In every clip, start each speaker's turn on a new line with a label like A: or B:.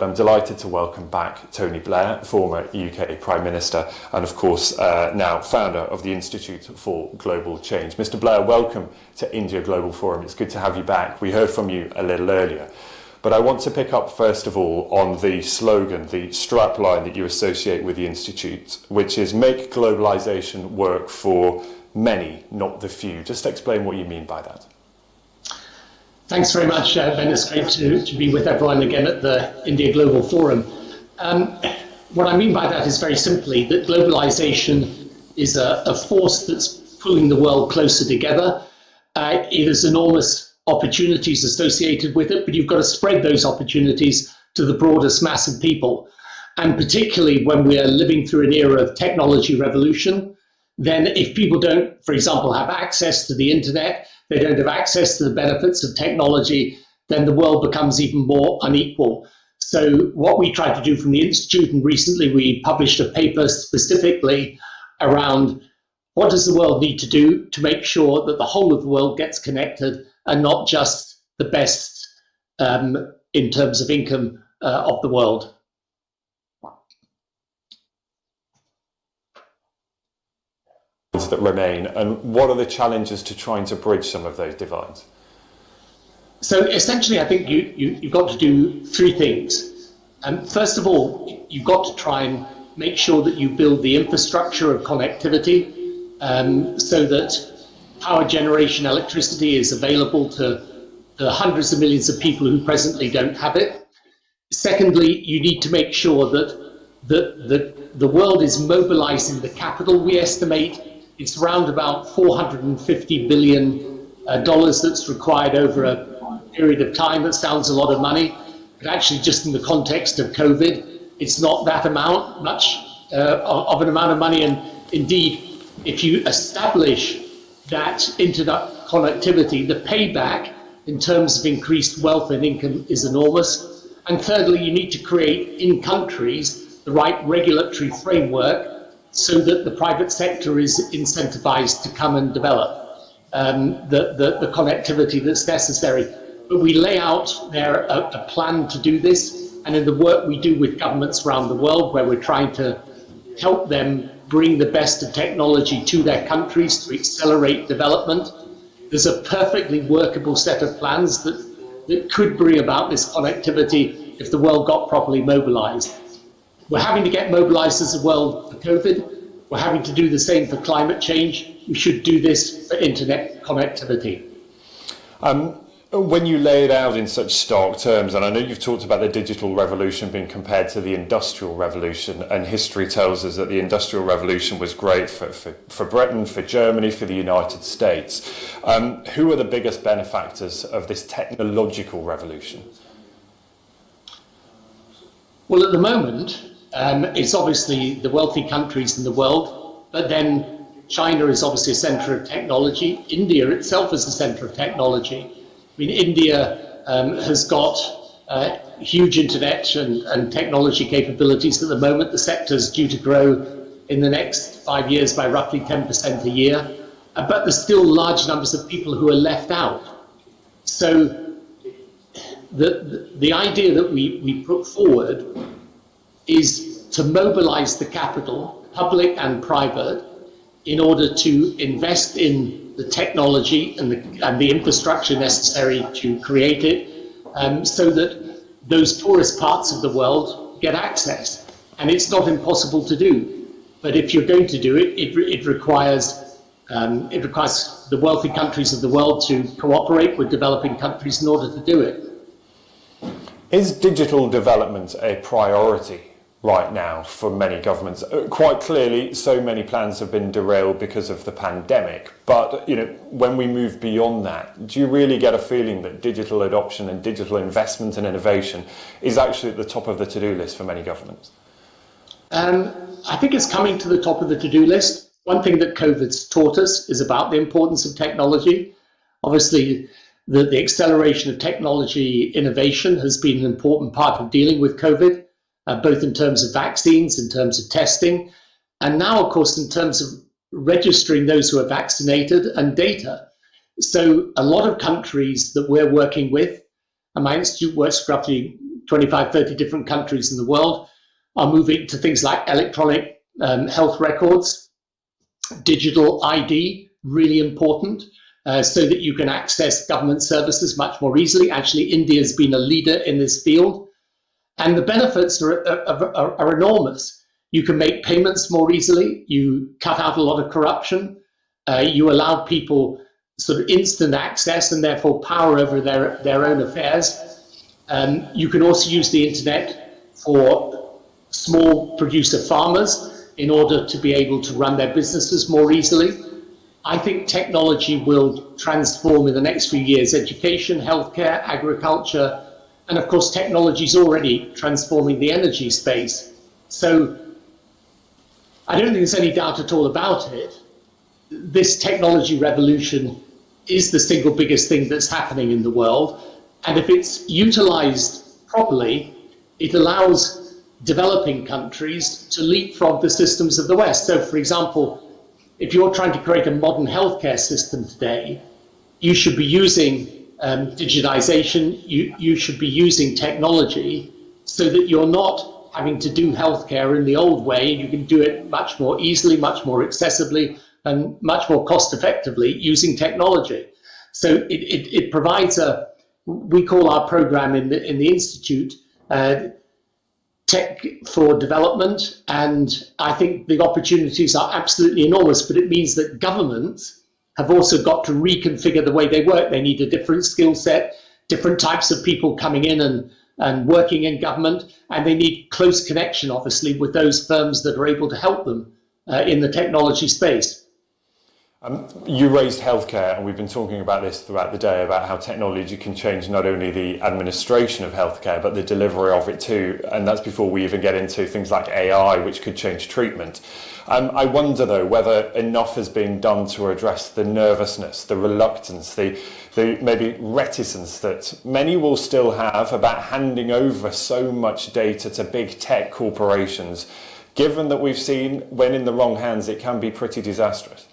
A: but I'm delighted to welcome back Tony Blair, former UK Prime Minister and of course now founder of the Institute for Global Change. Mr. Blair, welcome to India Global Forum. It's good to have you back. We heard from you a little earlier. But I want to pick up first of all on the slogan, the strapline that you associate with the Institute, which is make globalisation work for many, not the few. Just explain what you mean by that.
B: Thanks very much, Ben. It's great to be with everyone again at the India Global Forum. What I mean by that is very simply that globalization is a force that's pulling the world closer together. It has enormous opportunities associated with it, but you've got to spread those opportunities to the broadest mass of people. And particularly when we are living through an era of technology revolution, then if people don't, for example, have access to the internet, they don't have access to the benefits of technology, then the world becomes even more unequal. So what we try to do from the Institute, and recently we published a paper specifically around what does the world need to do to make sure that the whole of the world gets connected and not just the best in terms of income of the world.
A: That remain, and what are the challenges to trying to bridge some of those divides?
B: So essentially, I think you've got to do three things. First of all, you've got to try and make sure that you build the infrastructure of connectivity so that power generation electricity is available to the hundreds of millions of people who presently don't have it. Secondly, you need to make sure that the world is mobilizing the capital. We estimate it's around about $450 billion that's required over a period of time. That sounds a lot of money, but actually just in the context of COVID, it's not that much of an amount of money. And indeed, if you establish that internet connectivity, the payback in terms of increased wealth and income is enormous. And thirdly, you need to create in countries the right regulatory framework so that the private sector is incentivized to come and develop the connectivity that's necessary. But we lay out there a plan to do this, and in the work we do with governments around the world, where we're trying to help them bring the best of technology to their countries to accelerate development, there's a perfectly workable set of plans that could bring about this connectivity if the world got properly mobilized. We're having to get mobilized as a world for COVID. We're having to do the same for climate change. We should do this for internet connectivity.
A: When you lay it out in such stark terms, and I know you've talked about the digital revolution being compared to the industrial revolution, and history tells us that the industrial revolution was great for Britain, for Germany, for the United States. Who are the biggest benefactors of this technological revolution?
B: Well, at the moment, it's obviously the wealthy countries in the world, but then China is obviously a center of technology. India itself is a center of technology. I mean, India has got huge internet and technology capabilities at the moment. The sector is due to grow in the next 5 years by roughly 10% a year, but there's still large numbers of people who are left out. So the idea that we put forward is to mobilize the capital, public and private, in order to invest in the technology and the infrastructure necessary to create it, so that those poorest parts of the world get access. And it's not impossible to do, but if you're going to do it, it requires the wealthy countries of the world to cooperate with developing countries in order to do it.
A: Is digital development a priority right now for many governments? Quite clearly, so many plans have been derailed because of the pandemic. But when we move beyond that, do you really get a feeling that digital adoption and digital investment and innovation is actually at the top of the to-do list for many governments?
B: I think it's coming to the top of the to-do list. One thing that COVID's taught us is about the importance of technology. Obviously, the acceleration of technology innovation has been an important part of dealing with COVID. Both in terms of vaccines, in terms of testing, and now, of course, in terms of registering those who are vaccinated and data. So a lot of countries that we're working with, and my institute works roughly 25, 30 different countries in the world are moving to things like electronic health records, digital ID, really important, so that you can access government services much more easily. Actually, India has been a leader in this field, and the benefits are enormous. You can make payments more easily, you cut out a lot of corruption, you allow people sort of instant access and therefore power over their own affairs. You can also use the internet for small producer farmers in order to be able to run their businesses more easily. I think technology will transform in the next few years education, healthcare, agriculture, and of course technology is already transforming the energy space. So I don't think there's any doubt at all about it. This technology revolution is the single biggest thing that's happening in the world, and if it's utilized properly, it allows developing countries to leapfrog the systems of the West. So, for example, if you're trying to create a modern healthcare system today, you should be using digitization, you should be using technology so that you're not having to do healthcare in the old way. You can do it much more easily, much more accessibly, and much more cost effectively using technology. So it provides we call our program in the Institute Tech for Development, and I think the opportunities are absolutely enormous, but it means that governments have also got to reconfigure the way they work. They need a different skill set, different types of people coming in and working in government, and they need close connection, obviously, with those firms that are able to help them in the technology space.
A: You raised healthcare, and we've been talking about this throughout the day, about how technology can change not only the administration of healthcare, but the delivery of it too. And that's before we even get into things like AI, which could change treatment. I wonder, though, whether enough has been done to address the nervousness, the reluctance, the maybe reticence that many will still have about handing over so much data to big tech corporations, given that we've seen when in the wrong hands, it can be pretty disastrous.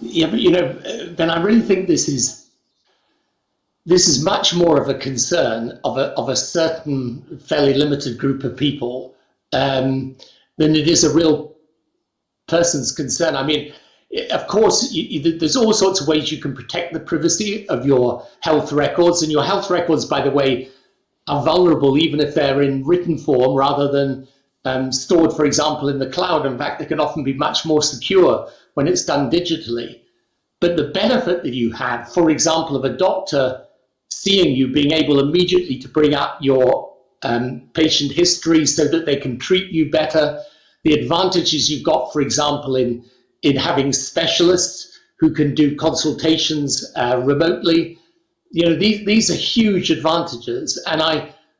B: Yeah, but Ben, I really think this is much more of a concern of a certain fairly limited group of people than it is a real person's concern. I mean, of course, there's all sorts of ways you can protect the privacy of your health records, and your health records, by the way, are vulnerable even if they're in written form rather than stored, for example, in the cloud. In fact, they can often be much more secure when it's done digitally. But the benefit that you have, for example, of a doctor seeing you, being able immediately to bring up your patient history so that they can treat you better, the advantages you've got, for example, in having specialists who can do consultations remotely, these are huge advantages. And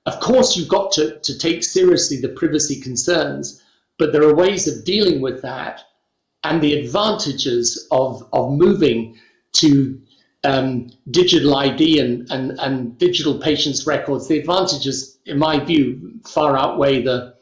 B: of course, you've got to take seriously the privacy concerns, but there are ways of dealing with that. And the advantages of moving to digital ID and digital patients' records, the advantages, in my view, far outweigh the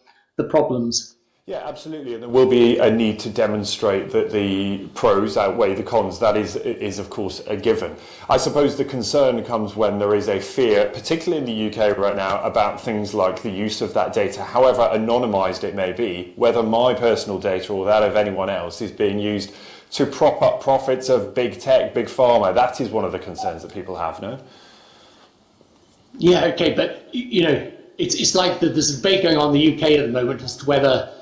B: problems.
A: Yeah, absolutely. And there will be a need to demonstrate that the pros outweigh the cons. That is of course, a given. I suppose the concern comes when there is a fear, particularly in the UK right now, about things like the use of that data, however anonymised it may be, whether my personal data or that of anyone else is being used to prop up profits of big tech, big pharma. That is one of the concerns that people have, no?
B: Yeah, okay, but, it's like there's a debate going on in the UK at the moment as to whether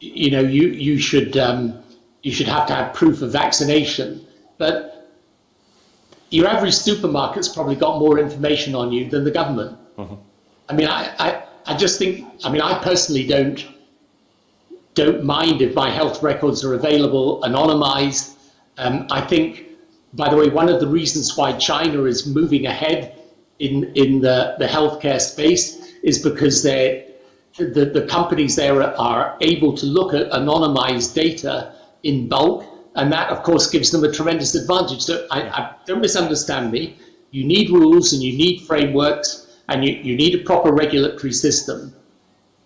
B: you should have to have proof of vaccination, but your average supermarket's probably got more information on you than the government. Mm-hmm. I mean, I just think, I personally don't mind if my health records are available, anonymized. I think, by the way, one of the reasons why China is moving ahead in the healthcare space is because the companies there are able to look at anonymized data in bulk, and that, of course, gives them a tremendous advantage. So I don't misunderstand me. You need rules and you need frameworks and you need a proper regulatory system.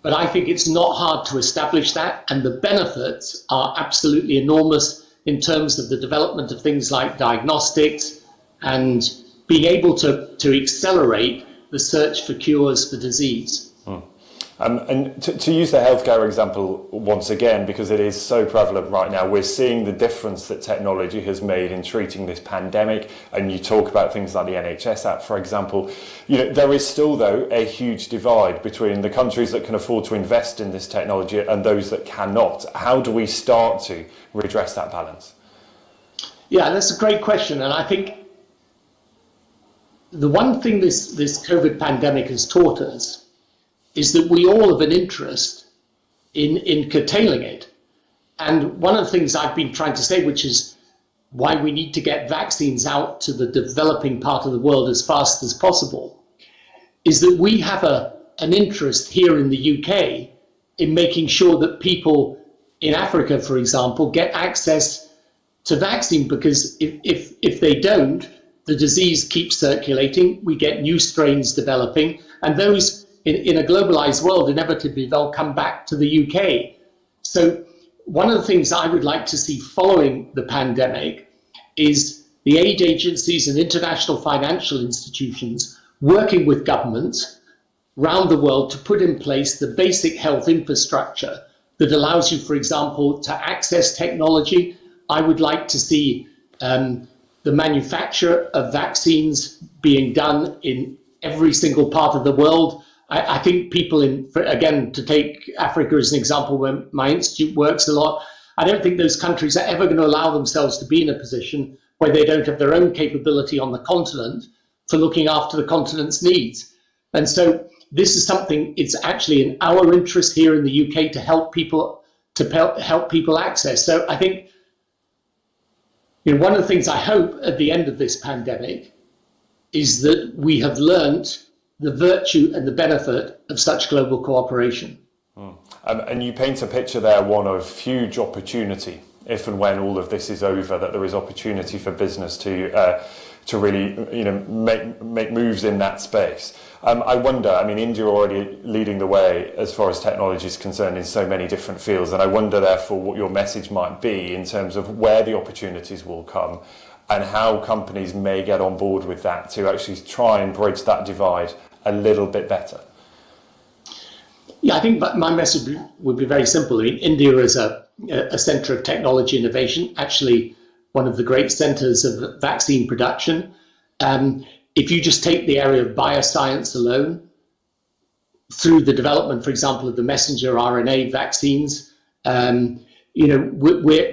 B: But I think it's not hard to establish that, and the benefits are absolutely enormous in terms of the development of things like diagnostics and being able to accelerate the search for cures for disease.
A: And to use the healthcare example once again, because it is so prevalent right now, we're seeing the difference that technology has made in treating this pandemic. And you talk about things like the NHS app, for example. There is still, though, a huge divide between the countries that can afford to invest in this technology and those that cannot. How do we start to redress that balance?
B: Yeah, that's a great question. And I think the one thing this COVID pandemic has taught us is that we all have an interest in curtailing it. And one of the things I've been trying to say, which is why we need to get vaccines out to the developing part of the world as fast as possible, is that we have an interest here in the UK in making sure that people in Africa, for example, get access to vaccine, because if they don't, the disease keeps circulating, we get new strains developing, and those in a globalized world, inevitably they'll come back to the UK. So one of the things I would like to see following the pandemic is the aid agencies and international financial institutions working with governments around the world to put in place the basic health infrastructure that allows you, for example, to access technology. I would like to see the manufacture of vaccines being done in every single part of the world. I think people again, to take Africa as an example, where my institute works a lot, I don't think those countries are ever going to allow themselves to be in a position where they don't have their own capability on the continent for looking after the continent's needs. And so this is something, it's actually in our interest here in the UK to help people access. So I think one of the things I hope at the end of this pandemic is that we have learned the virtue and the benefit of such global cooperation.
A: And you paint a picture there, one of huge opportunity, if and when all of this is over, that there is opportunity for business to really make moves in that space. I wonder, India are already leading the way as far as technology is concerned in so many different fields, and I wonder therefore what your message might be in terms of where the opportunities will come and how companies may get on board with that to actually try and bridge that divide a little bit better.
B: Yeah, I think my message would be very simple. India is a centre of technology innovation, actually one of the great centres of vaccine production. If you just take the area of bioscience alone, through the development, for example, of the messenger RNA vaccines, the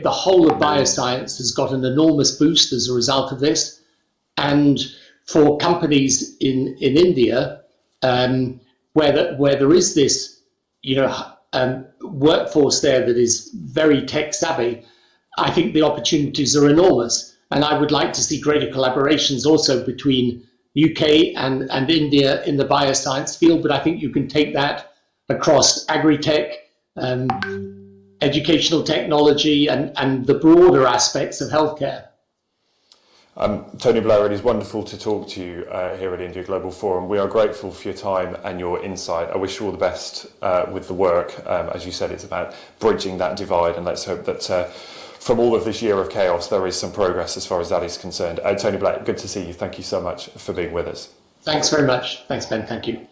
B: whole of bioscience has got an enormous boost as a result of this. And for companies in India, where there is this workforce there that is very tech savvy, I think the opportunities are enormous. And I would like to see greater collaborations also between UK and India in the bioscience field, but I think you can take that across agri-tech, educational technology, and the broader aspects of healthcare.
A: Tony Blair, it is wonderful to talk to you here at India Global Forum. We are grateful for your time and your insight. I wish you all the best with the work. As you said, it's about bridging that divide, and let's hope that from all of this year of chaos, there is some progress as far as that is concerned. Tony Blair, good to see you. Thank you so much for being with us.
B: Thanks very much. Thanks, Ben. Thank you.